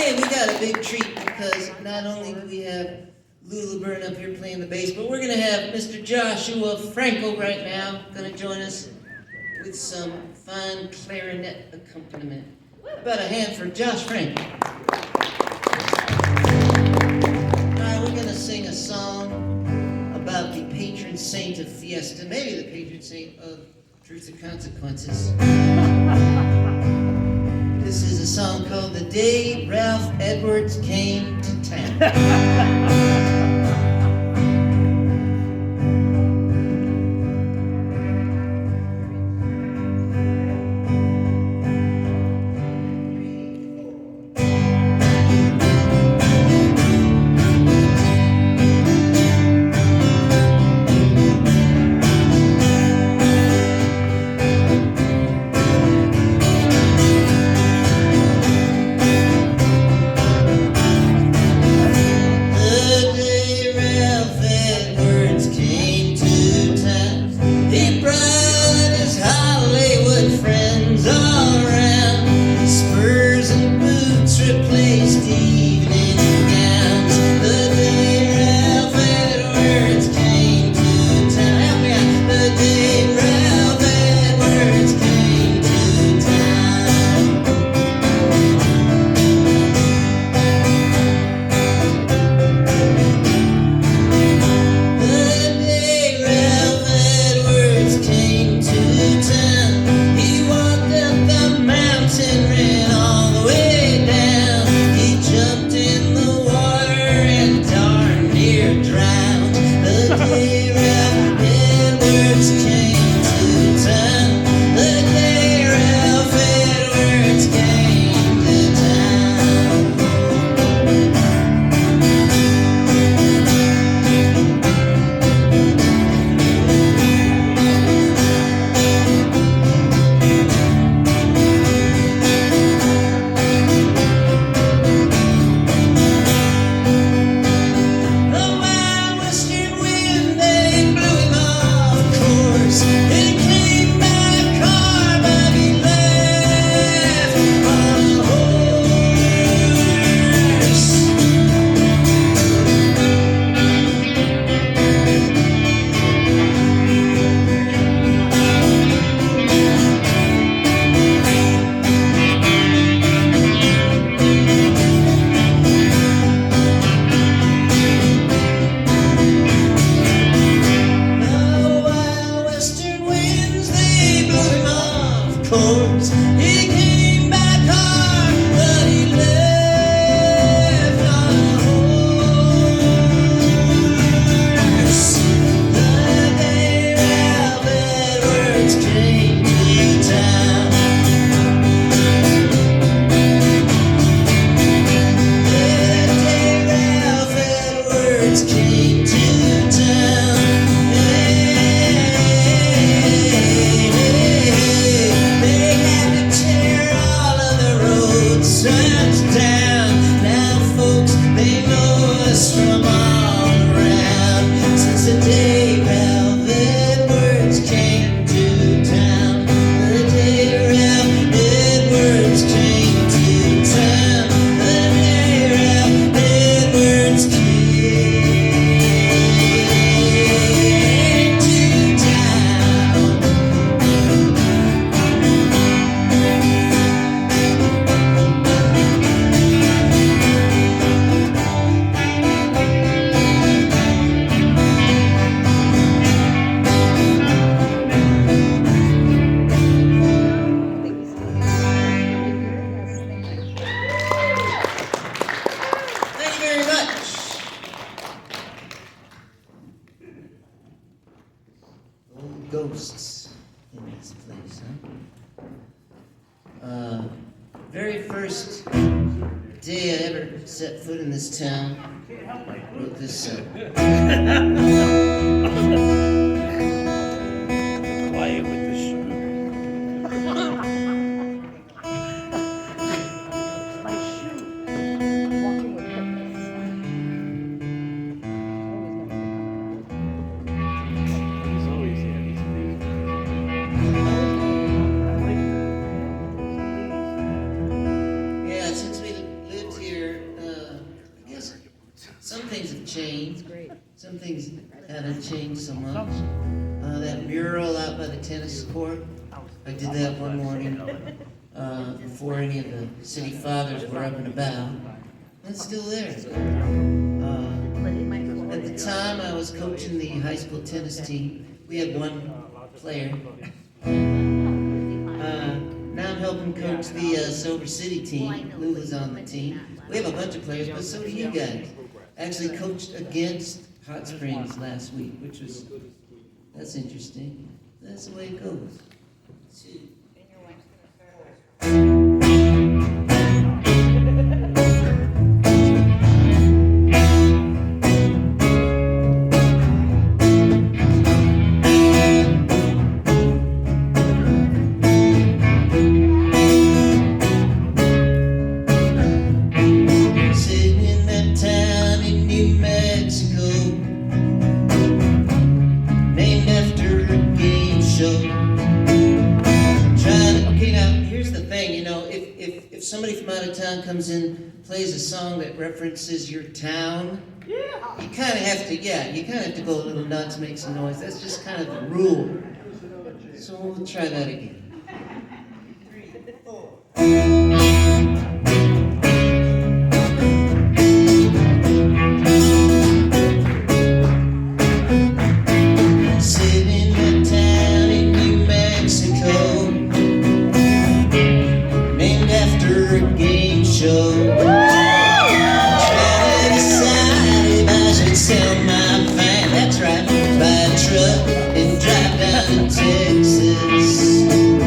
Hey, we got a big treat because not only do we have Lulu Bern up here playing the bass, but we're going to have Mr. Joshua Frankel right now going to join us with some fine clarinet accompaniment. About a hand for Josh Frankel. All right, we're going to sing a song about the patron saint of fiesta, maybe the patron saint of truth and consequences. This is a song called The Day Ralph Edwards Came to Town. Ghosts in this place, huh? Very first day I ever set foot in this town, wrote this song. Quiet with the shoe. My shoe. Walking with purpose. He's always here. He's Yeah, since we lived here changed. Some things haven't changed so much. That mural out by the tennis court, I did that one morning before any of the city fathers were up and about. It's still there. At the time, I was coaching the high school tennis team. We had one player. Now I'm helping coach the Silver City team. Lulu's on the team. We have a bunch of players, but so do you guys. Actually coached against Hot Springs last week, that's interesting. That's the way it goes. If somebody from out of town comes in, plays a song that references your town, you kind of have to, go a little nuts, make some noise. That's just kind of the rule. So we'll try that again. 3, 4. Sell my van, that's right, buy a truck and drive down to Texas.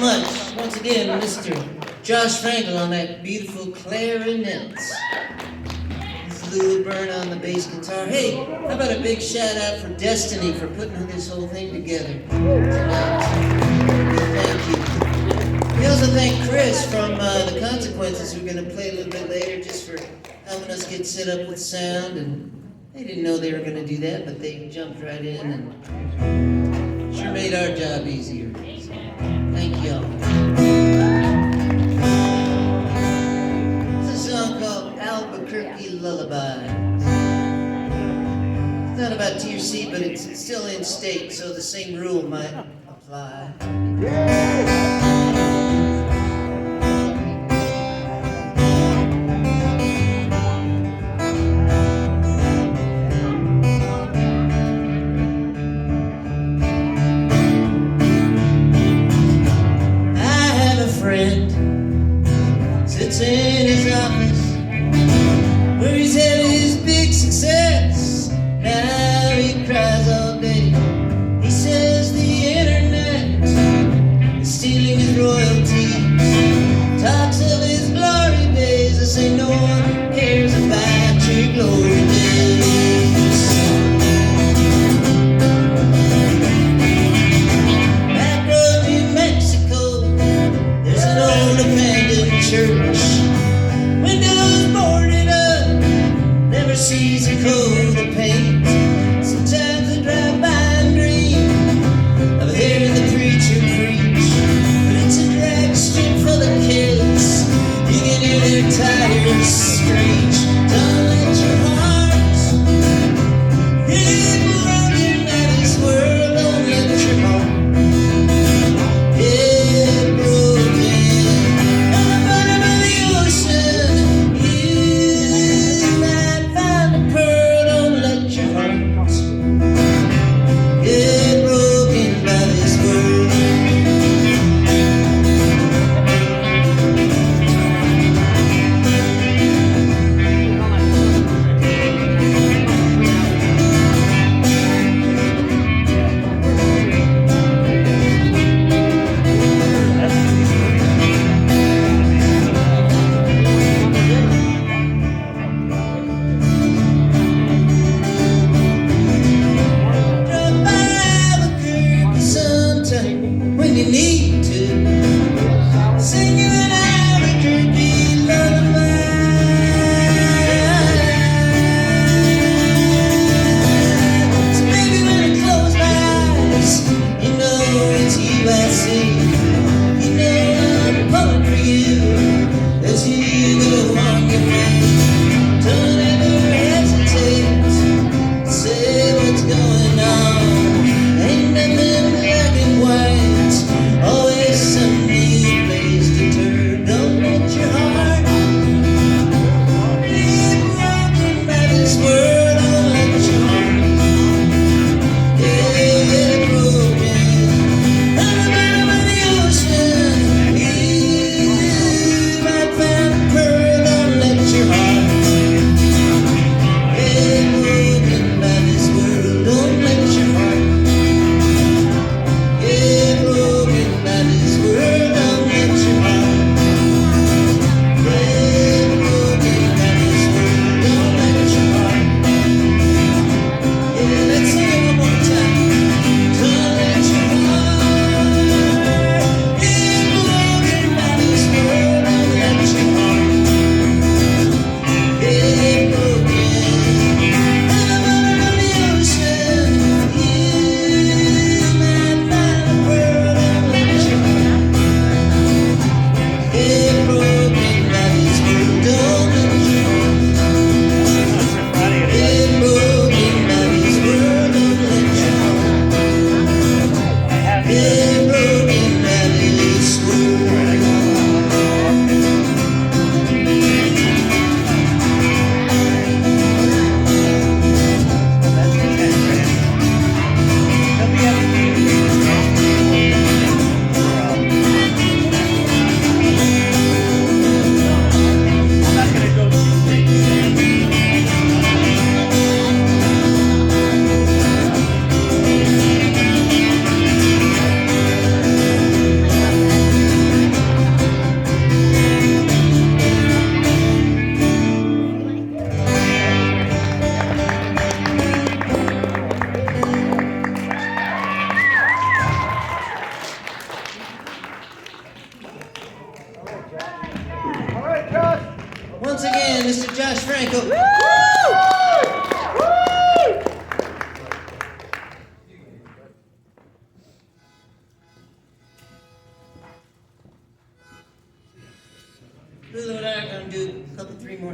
much. Once again, Mr. Josh Frankel on that beautiful clarinet. This is Lulu Bern on the bass guitar. Hey, how about a big shout out for Destiny for putting this whole thing together tonight. Thank you. We also thank Chris from The Consequences, who are going to play a little bit later, just for helping us get set up with sound. And they didn't know they were going to do that, but they jumped right in and sure made our job easier. So, thank y'all. It's a song called Albuquerque Lullaby. It's not about TRC, but it's still in state, so the same rule might apply. Sits in his office where he's had his big success. Now he cries all day. He says the internet is stealing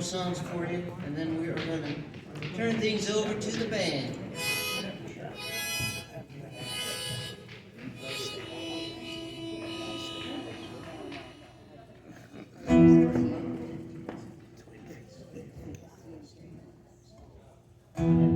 songs for you, and then we are going to turn things over to the band. Yeah.